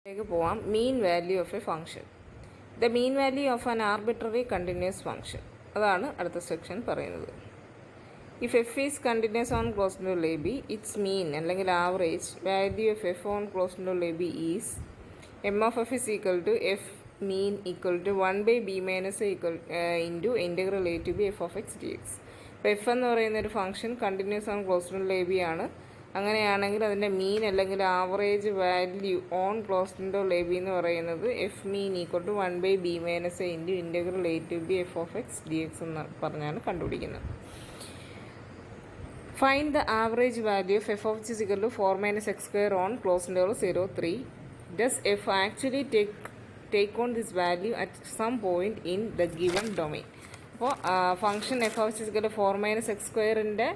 പോവാം. Mean value of a function. The mean value of an arbitrary continuous function. അതാണ് അടുത്ത section പറയുന്നത്. If f is continuous on close interval a b, it's mean അല്ലെങ്കിൽ average value of f on close interval a b is m of f is equal to f mean equal to 1/b minus equal into integral a to b f of x d x. അപ്പോൾ f എന്ന് പറയുന്ന ഒരു function continuous on close interval a b ആണ്. അങ്ങനെയാണെങ്കിൽ അതിൻ്റെ mean അല്ലെങ്കിൽ average value on closed interval a b എന്ന് പറയുന്നത് f mean equal to 1/b minus into integral a to b f of x d x എന്ന് പറഞ്ഞാണ് കണ്ടുപിടിക്കുന്നത്. Find the average value of f of x is equal to 4 minus x square on closed interval 0, 3. Does f actually take on this value at some point in the given domain? അപ്പോൾ function f of x is equal to 4 minus x സ്ക്വയറിൻ്റെ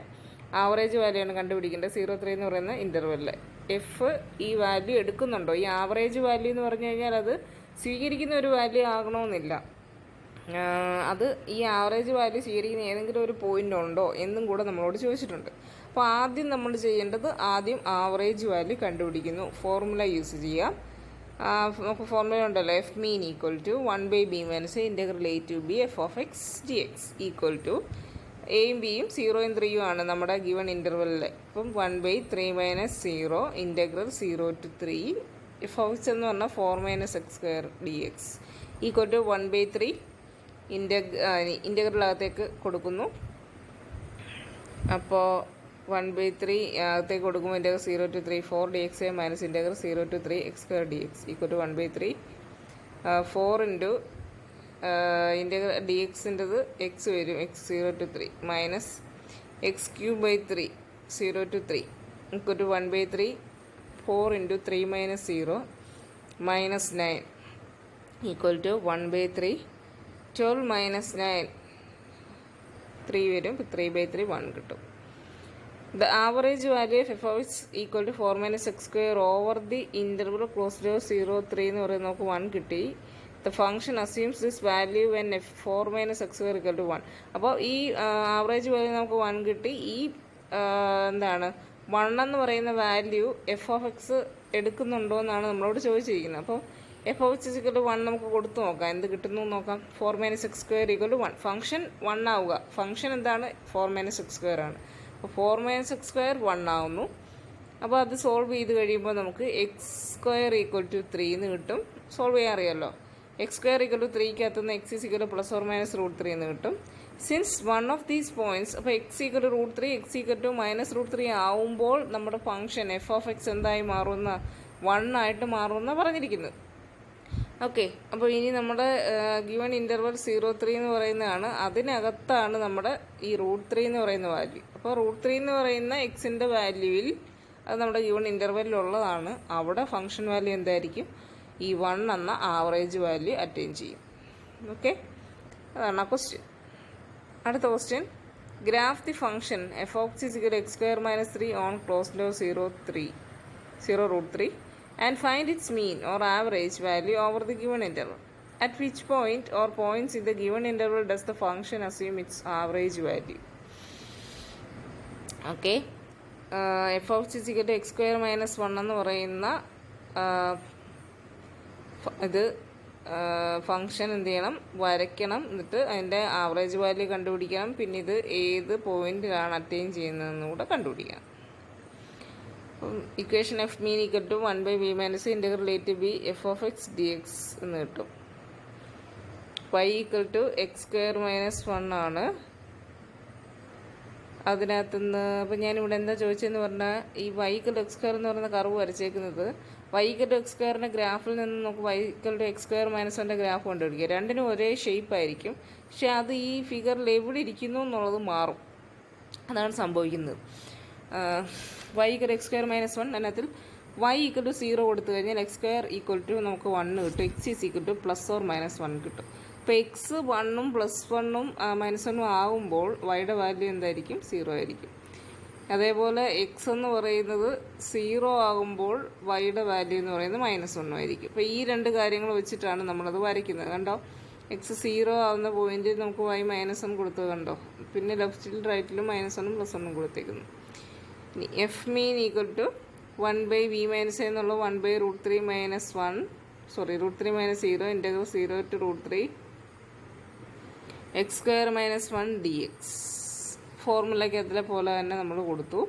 average value ആണ് കണ്ടുപിടിക്കേണ്ടത് 0, 3 എന്ന് പറയുന്ന ഇൻ്റർവെല്ലിൽ. F ഈ value എടുക്കുന്നുണ്ടോ? ഈ average value എന്ന് പറഞ്ഞു കഴിഞ്ഞാൽ അത് സ്വീകരിക്കുന്ന ഒരു വാല്യൂ ആകണമെന്നില്ല. അത് ഈ ആവറേജ് വാല്യൂ സ്വീകരിക്കുന്ന ഏതെങ്കിലും ഒരു പോയിൻ്റ് ഉണ്ടോ എന്നും കൂടെ നമ്മളോട് ചോദിച്ചിട്ടുണ്ട്. അപ്പോൾ ആദ്യം നമ്മൾ ചെയ്യേണ്ടത് ആവറേജ് വാല്യൂ കണ്ടുപിടിക്കുന്നു. ഫോർമുല യൂസ് ചെയ്യാം. നമുക്ക് ഫോർമുല ഉണ്ടല്ലോ, f mean equal to 1/b minus integral a to b f of x d x equal to എയും ബിയും 0യും 3യും ആണ് നമ്മുടെ ഗിവൺ ഇൻ്റർവെല്ലിൽ. ഇപ്പം 1/3 minus 0 integral 0 to 3 f of x എന്ന് പറഞ്ഞാൽ 4 minus x square d x equal to 1/3 ഇൻറ്റഗ്രലകത്തേക്ക് കൊടുക്കുന്നു. അപ്പോൾ 1/3 അകത്തേക്ക് കൊടുക്കുമ്പോൾ integral 0 to 3 4 d x minus integral 0 to 3 x square d x equal to 1/3 4 into integral d എക്സിൻ്റെത് എക്സ് വരും, x 0 to 3 minus x cube by 3 0 to 3 equal to 1/3 4 into 3 minus 0 minus 9 equal to 1/3 12 minus 9 3 വരും, 3/3 1 കിട്ടും. The average value of f of x equal to 4 minus x square over the interval close to 0, 3 എന്ന് പറയുന്നത് നമുക്ക് 1 കിട്ടി. The function assumes this value when f 4 minus x square equal to 1. അപ്പോൾ ഈ average value നമുക്ക് 1 കിട്ടി. ഈ എന്താണ് 1 എന്ന് പറയുന്ന വാല്യൂ എഫ് ഓഫ് എക്സ് എടുക്കുന്നുണ്ടോ എന്നാണ് നമ്മളോട് ചോദിച്ചിരിക്കുന്നത്. അപ്പോൾ f of x equal to 1 നമുക്ക് കൊടുത്തു നോക്കാം, എന്ത് കിട്ടുന്നു നോക്കാം. 4 minus x square equal to 1. Function 1 ആവുക. ഫംഗ്ഷൻ എന്താണ്? 4 മൈനസ് എക്സ് സ്ക്വയർ ആണ്. അപ്പോൾ 4 മൈനസ് എക്സ് സ്ക്വയർ 1 ആവുന്നു. അപ്പോൾ അത് സോൾവ് ചെയ്ത് കഴിയുമ്പോൾ നമുക്ക് എക്സ് സ്ക്വയർ ഈക്വൽ ടു 3 എന്ന് കിട്ടും. സോൾവ് ചെയ്യാൻ അറിയാമല്ലോ. എക്സ് സ്ക്വയർ ഈക്വൽ ടു 3-ക്കകത്തുനിന്ന് x is equal to plus or minus √3 എന്ന് കിട്ടും. Since one of these points, അപ്പോൾ x equal to √3 x equal to minus √3 ആവുമ്പോൾ നമ്മുടെ ഫംഗ്ഷൻ എഫ് ഓഫ് എക്സ് എന്തായി മാറുന്ന 1 ആയിട്ട് മാറുമെന്നാണ് പറഞ്ഞിരിക്കുന്നത്. ഓക്കെ, അപ്പോൾ ഇനി നമ്മുടെ ഗിവൺ ഇൻ്റർവൽ 0, 3 എന്ന് പറയുന്നതാണ്. അതിനകത്താണ് നമ്മുടെ ഈ √3 എന്ന് പറയുന്ന വാല്യൂ. അപ്പോൾ √3 എന്ന് പറയുന്ന എക്സിൻ്റെ വാല്യൂവിൽ അത് നമ്മുടെ ഗിവൺ ഇൻ്റർവെല്ലിലുള്ളതാണ്. അവിടെ ഫംഗ്ഷൻ വാല്യൂ എന്തായിരിക്കും? ഈ 1 എന്ന ആവറേജ് വാല്യൂ അറ്റൈൻ ചെയ്യും. ഓക്കെ, അതാണ് ആ ക്വസ്റ്റ്യൻ. അടുത്ത question, graph the function f of x equal x square minus 3 on closed interval 0, √3 and find its mean or average value over the given interval. At which point or points in the given interval does the function assume its average value? Okay, f of x is equal to x square minus 1 എന്ന് പറയുന്ന ഇത് function എന്ത് ചെയ്യണം? വരയ്ക്കണം. എന്നിട്ട് അതിൻ്റെ average value കണ്ടുപിടിക്കണം. പിന്നെ ഇത് ഏത് പോയിന്റിലാണ് അറ്റൈൻ ചെയ്യുന്നതെന്ന് കൂടെ കണ്ടുപിടിക്കണം. Equation f mean equal to 1/b minus integral a to b f of x d x എന്ന് കിട്ടും. y equal to x square minus 1 ആണ്. അതിനകത്തുനിന്ന് അപ്പോൾ ഞാനിവിടെ എന്താ ചോദിച്ചതെന്ന് പറഞ്ഞാൽ, ഈ y equal to x square എന്ന് പറയുന്ന കർവ് വരച്ചേക്കുന്നത് y ഈക്വൽ ടു എക്സ് സ്ക്വയറിൻ്റെ ഗ്രാഫിൽ നിന്ന് നമുക്ക് y equal to x square minus 1ൻ്റെ ഗ്രാഫ് കണ്ടുപിടിക്കുക. രണ്ടിനും ഒരേ ഷേപ്പ് ആയിരിക്കും, പക്ഷെ അത് ഈ ഫിഗറിൽ എവിടെ ഇരിക്കുന്നു എന്നുള്ളത് മാറും. അതാണ് സംഭവിക്കുന്നത്. y equal x square minus 1, അതിനകത്തിൽ y ഈക്വൽ ടു 0 കൊടുത്തു കഴിഞ്ഞാൽ എക്സ് സ്ക്വയർ ഈക്വൽ ടു നമുക്ക് 1 കിട്ടും. X is equal to plus or minus 1 കിട്ടും. അപ്പോൾ എക്സ് 1ഉം പ്ലസ് 1ഉം മൈനസ് 1ഉം ആകുമ്പോൾ വൈയുടെ വാല്യൂ എന്തായിരിക്കും? 0 ആയിരിക്കും. അതേപോലെ എക്സ് എന്ന് പറയുന്നത് 0 ആകുമ്പോൾ വൈയുടെ വാല്യൂ എന്ന് പറയുന്നത് -1 ആയിരിക്കും. അപ്പോൾ ഈ രണ്ട് കാര്യങ്ങൾ വെച്ചിട്ടാണ് നമ്മളത് വരയ്ക്കുന്നത്. കണ്ടോ, എക്സ് 0 ആവുന്ന പോയിന്റിൽ നമുക്ക് y -1 കൊടുത്തത് കണ്ടോ. പിന്നെ ലെഫ്റ്റിലും റൈറ്റിലും -1ഉം +1ഉം കൊടുത്തേക്കുന്നു. F mean equal to 1/v - a എന്നുള്ളത് 1/√3 - 1 √3 - 0 ഇൻറ്റഗ്രൽ 0 to √3 x² - 1 dx. ഫോർമുലയ്ക്ക് അതിലെ പോലെ തന്നെ നമ്മൾ കൊടുത്തു.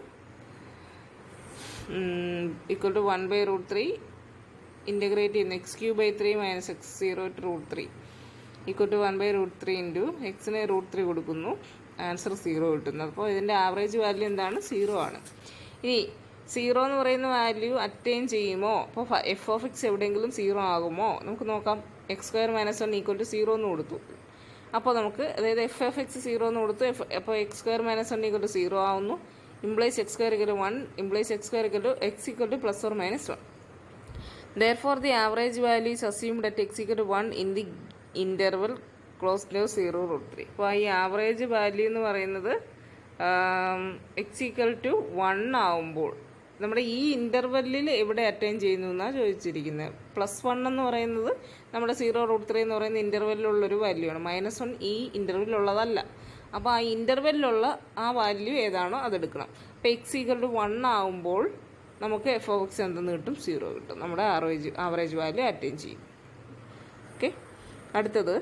ഈക്വൽ ടു 1/√3 ഇൻറ്റഗ്രേറ്റ് ചെയ്യുന്നു x³ - x 0 to √3 equal to 1/√3 into എക്സിന് √3 കൊടുക്കുന്നു. ആൻസർ 0 കിട്ടുന്നു. അപ്പോൾ ഇതിൻ്റെ ആവറേജ് വാല്യൂ എന്താണ്? 0 ആണ്. ഇനി 0 എന്ന് പറയുന്ന വാല്യൂ അറ്റൈൻ ചെയ്യുമോ? അപ്പോൾ f(x) എവിടെയെങ്കിലും 0 ആകുമോ? നമുക്ക് നോക്കാം. x² - 1 ഈക്വൽ ടു 0 എന്ന് കൊടുത്തു. അപ്പോൾ നമുക്ക് അതായത് f(x) 0 എന്ന് കൊടുത്തു. അപ്പോൾ x² - 1 ഈക്വൽ ടു 0 ആവുന്നു. Implies x² equal to 1 implies x² equal to x equal to +or - 1. Therefore, the average value is assumed at x equal to 1 in the interval close to 0 √3. അപ്പോൾ ഈ average value എന്ന് പറയുന്നത് x equal to 1 ആവുമ്പോൾ നമ്മുടെ ഈ ഇൻ്റർവെല്ലിൽ എവിടെ attain ചെയ്യുന്നു എന്നാണ് ചോദിച്ചിരിക്കുന്നത്. +1 എന്ന് പറയുന്നത് നമ്മുടെ 0 √3 എന്ന് പറയുന്ന ഇൻ്റർവെല്ലിലുള്ളൊരു വാല്യൂ ആണ്. -1 ഈ ഇൻ്റർവെല്ലിലുള്ളതല്ല. അപ്പോൾ ആ ഇൻ്റർവെല്ലിലുള്ള ആ വാല്യൂ ഏതാണോ അതെടുക്കണം. അപ്പോൾ x ഈക്വൽ ടു 1 ആവുമ്പോൾ നമുക്ക് f(x) എന്തെന്ന് കിട്ടും? 0 കിട്ടും. നമ്മുടെ ആവറേജ് വാല്യൂ അറ്റൈൻ ചെയ്യും. ഓക്കെ. അടുത്തത്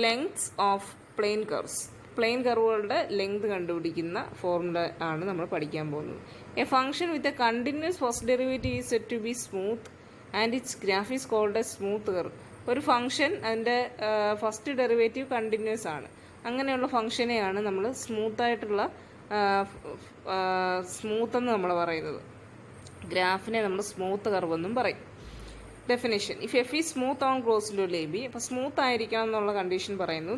lengths of plane curves. Plane കർവുകളുടെ ലെങ്ത് കണ്ടുപിടിക്കുന്ന ഫോർമുല ആണ് നമ്മൾ പഠിക്കാൻ പോകുന്നത്. A function with a continuous first derivative is set to be smooth and its graph is called a smooth curve. ഒരു function അതിൻ്റെ ഫസ്റ്റ് ഡെറിവേറ്റീവ് കണ്ടിന്യൂസ് ആണ്. അങ്ങനെയുള്ള ഫംഗ്ഷനെയാണ് നമ്മൾ സ്മൂത്തായിട്ടുള്ള സ്മൂത്ത് എന്ന് നമ്മൾ പറയുന്നത്. ഗ്രാഫിനെ നമ്മൾ സ്മൂത്ത് കർവ് എന്നും പറയും. Definition: if f is smooth on closed to a b, അപ്പോൾ സ്മൂത്ത് ആയിരിക്കണം എന്നുള്ള കണ്ടീഷൻ പറയുന്നു.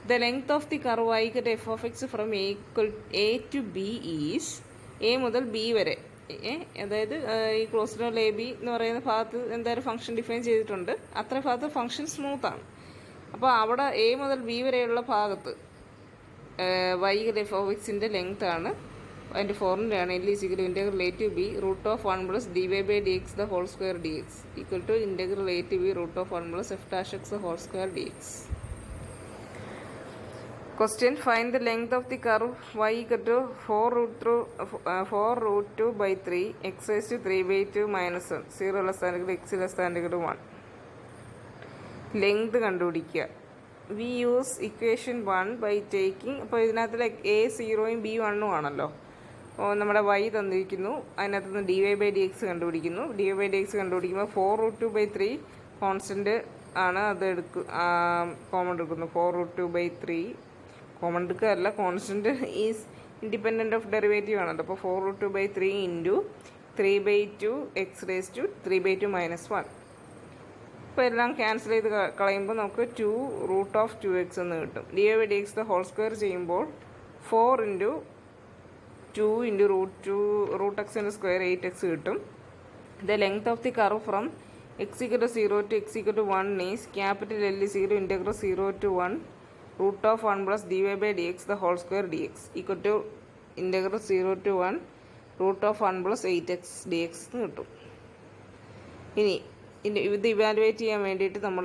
The length of the curve I get f(x) from A to B is A മുതൽ B വരെ. അതായത് ഈ ക്ലോസ്ഡ് ടു എ ബി എന്ന് പറയുന്ന ഭാഗത്ത് എന്തായാലും ഫംഗ്ഷൻ ഡിഫൈൻ ചെയ്തിട്ടുണ്ട്. അത്ര ഭാഗത്ത് ഫംഗ്ഷൻ സ്മൂത്താണ്. അപ്പോൾ അവിടെ A മുതൽ B വരെയുള്ള ഭാഗത്ത് y f(x)ൻ്റെ ലെങ്ത് ആണ്. അതിൻ്റെ ഫോർമുലയാണ് L is equal to integral A to B √1 plus dy/dx the whole square dx equal to integral A to B √1 plus f(x) the whole square dx. Question: find the length of the curve y equal to 4√2/3 x raised to 3/2 - 1 0 less than equal to x less than equal to 1. Length കണ്ടുപിടിക്കുക. We use equation 1 by taking. അപ്പോൾ ഇതിനകത്ത് A 0 B 1 ആണല്ലോ. അപ്പോൾ നമ്മുടെ y തന്നിരിക്കുന്നു. അതിനകത്ത് നിന്ന് dy/dx കണ്ടുപിടിക്കുന്നു. dy/dx കണ്ടുപിടിക്കുമ്പോൾ 4√2/3 കോൺസ്റ്റൻറ്റ് ആണ്. അത് കോമൺ എടുക്കുന്നു. 4√2/3 കോമൺ എടുക്കുകയല്ല, constant is independent of derivative ആണല്ലോ. അപ്പോൾ 4√2/3 ഇൻറ്റു 3/2 x raised to 3/2 - 1. അപ്പോൾ എല്ലാം ക്യാൻസൽ ചെയ്ത് കളയുമ്പോൾ നമുക്ക് 2√2x എന്ന് കിട്ടും. dy/dx ദ ഹോൾ സ്ക്വയർ ചെയ്യുമ്പോൾ 4 into 2 into √x square 8x കിട്ടും. The length of the curve from x equal to 0 to x equal to 1 is capital L is equal to integral 0 to 1 √1 plus dy/dx the whole square dx equal to integral 0 to 1 √1 plus 8x dx എന്ന് കിട്ടും. ഇനി ഇത് evaluate ചെയ്യാൻ വേണ്ടിയിട്ട് നമ്മൾ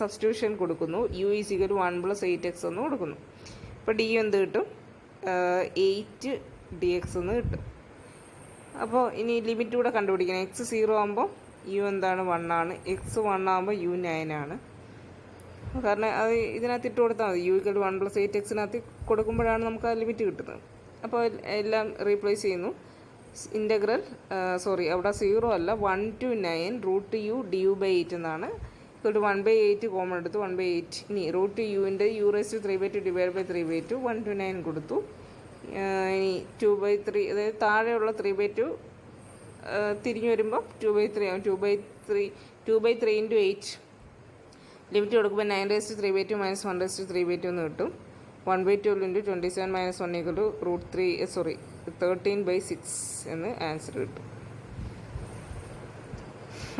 substitution കൊടുക്കുന്നു. u is equal to 1 plus 8x എന്ന് കൊടുക്കുന്നു. അപ്പോൾ d എന്ത് കിട്ടും? 8dx എന്ന് കിട്ടും. അപ്പോൾ ഇനി ലിമിറ്റ് കൂടെ കണ്ടുപിടിക്കണം. x 0 ആകുമ്പോൾ u എന്താണ്? 1 ആണ്. x 1 ആകുമ്പോൾ u 9 ആണ്. കാരണം അത് ഇതിനകത്ത് ഇട്ട് കൊടുത്താൽ മതി. u equal to 1 plus 8x കൊടുക്കുമ്പോഴാണ് നമുക്ക് ആ ലിമിറ്റ് കിട്ടുന്നത്. അപ്പോൾ എല്ലാം റീപ്ലേസ് ചെയ്യുന്നു. ഇൻ്റഗ്രൽ അവിടെ 0 അല്ല, 1 to 9 √u du/8 എന്നാണ്. ഇക്വൽ ടു 1/8 കോമൺ എടുത്തു. 1/8 ഇനി √uൻ്റെ u raised to 3/2 divide by 3/2 1 to 9 കൊടുത്തു. ഇനി 2/3 അതായത് താഴെയുള്ള 3/2 തിരിഞ്ഞു വരുമ്പോൾ 2/3 ആവും. 2/3 ഇൻറ്റു 8 ലിമിറ്റ് കൊടുക്കുമ്പോൾ 9 raised to 3/2 - 1 raised to 3/2 എന്ന് കിട്ടും. 1/12 ഇൻറ്റു 27 - 1 ഈക്വൽ ടു 13/6 എന്ന് ആൻസർ കിട്ടും.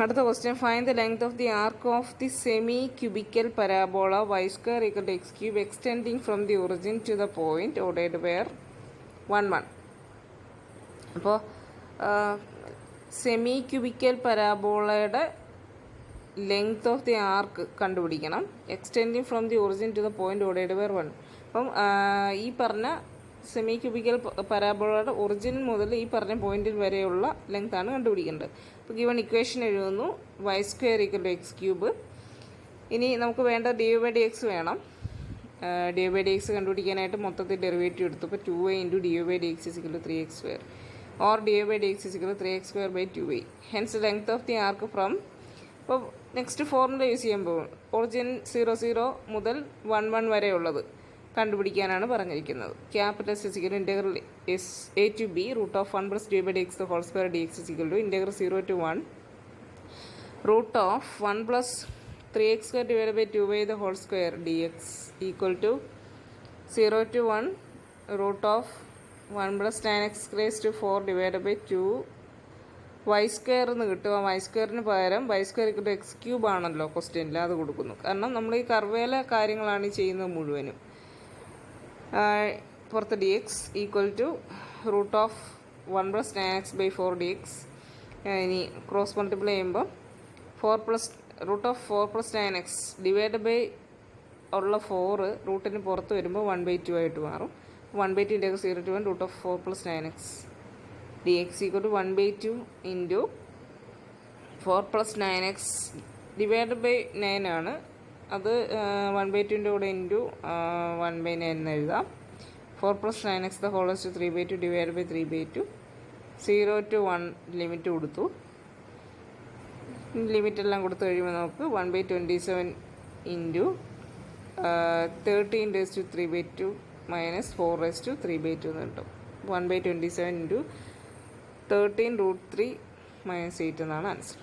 അടുത്ത question: find the length of the arc of the semi cubical parabola y² = x³ extending from the origin to the point ordered where 1 1. അപ്പോൾ semi cubical പരാബോളയുടെ length of the arc കണ്ടുപിടിക്കണം. Extending from the origin to the point ordered where 1. അപ്പം ഈ പറഞ്ഞ semi cubical പരാബോളയുടെ origin മുതൽ ഈ പറഞ്ഞ പോയിന്റിൽ വരെയുള്ള ലെങ്താണ് കണ്ടുപിടിക്കേണ്ടത്. അപ്പോൾ ഗിവൺ ഇക്വേഷൻ എഴുതുന്നു y² = x³. ഇനി നമുക്ക് വേണ്ട dy/dx വേണം. dy/dx കണ്ടുപിടിക്കാനായിട്ട് മൊത്തത്തിൽ ഡെറിവേറ്റീവ് എടുത്തു. അപ്പോൾ 2y × dy/dx = 3x², or dy/dx = 3x²/2y. Hence length of the arc from. അപ്പോൾ നെക്സ്റ്റ് ഫോർമുല യൂസ് ചെയ്യാൻ പോകും. ഒറിജിൻ 00 മുതൽ 11 വരെ ഉള്ളത് കണ്ടുപിടിക്കാനാണ് പറഞ്ഞിരിക്കുന്നത്. Capital S integral a to b √1 + dy/dx ² dx = (0 to 1) √1 + 3x² / 2y ² dx = (0 to 1) √1 + tan x⁴ / 2 y² എന്ന് കിട്ടും. y²ന് പകരം y² = x³ ആണല്ലോ ക്വസ്റ്റ്യനിൽ, അത് കൊടുക്കുന്നു. കാരണം നമ്മൾ ഈ കർവേല കാര്യങ്ങളാണ് ചെയ്യുന്നത് മുഴുവനും. പുറത്ത് dx = √1 + tan x/4 dx. ഇനി ക്രോസ് മൾട്ടിപ്ലൈ ചെയ്യുമ്പോൾ √4 + tan x ഉള്ള 4 റൂട്ടിന് പുറത്ത് വരുമ്പോൾ 1/2 ആയിട്ട് മാറും. 1/2 × 0 to 1 √4 + tan x dx = 1/2 × 4 + 9x / 9 ആണ്. അത് 1/2ൻ്റെ കൂടെ ഇൻറ്റു 1/9 എന്ന് എഴുതാം. 4 + 9x ² 3/2 / 3/2 0 to 1 ലിമിറ്റ് കൊടുത്തു. ലിമിറ്റെല്ലാം കൊടുത്തു കഴിയുമ്പോൾ നമുക്ക് 1/27 × 13⁻³ - 4⁻³ എന്ന് കിട്ടും. 1/27 × 13 √3 - 8 എന്നാണ് ആൻസർ.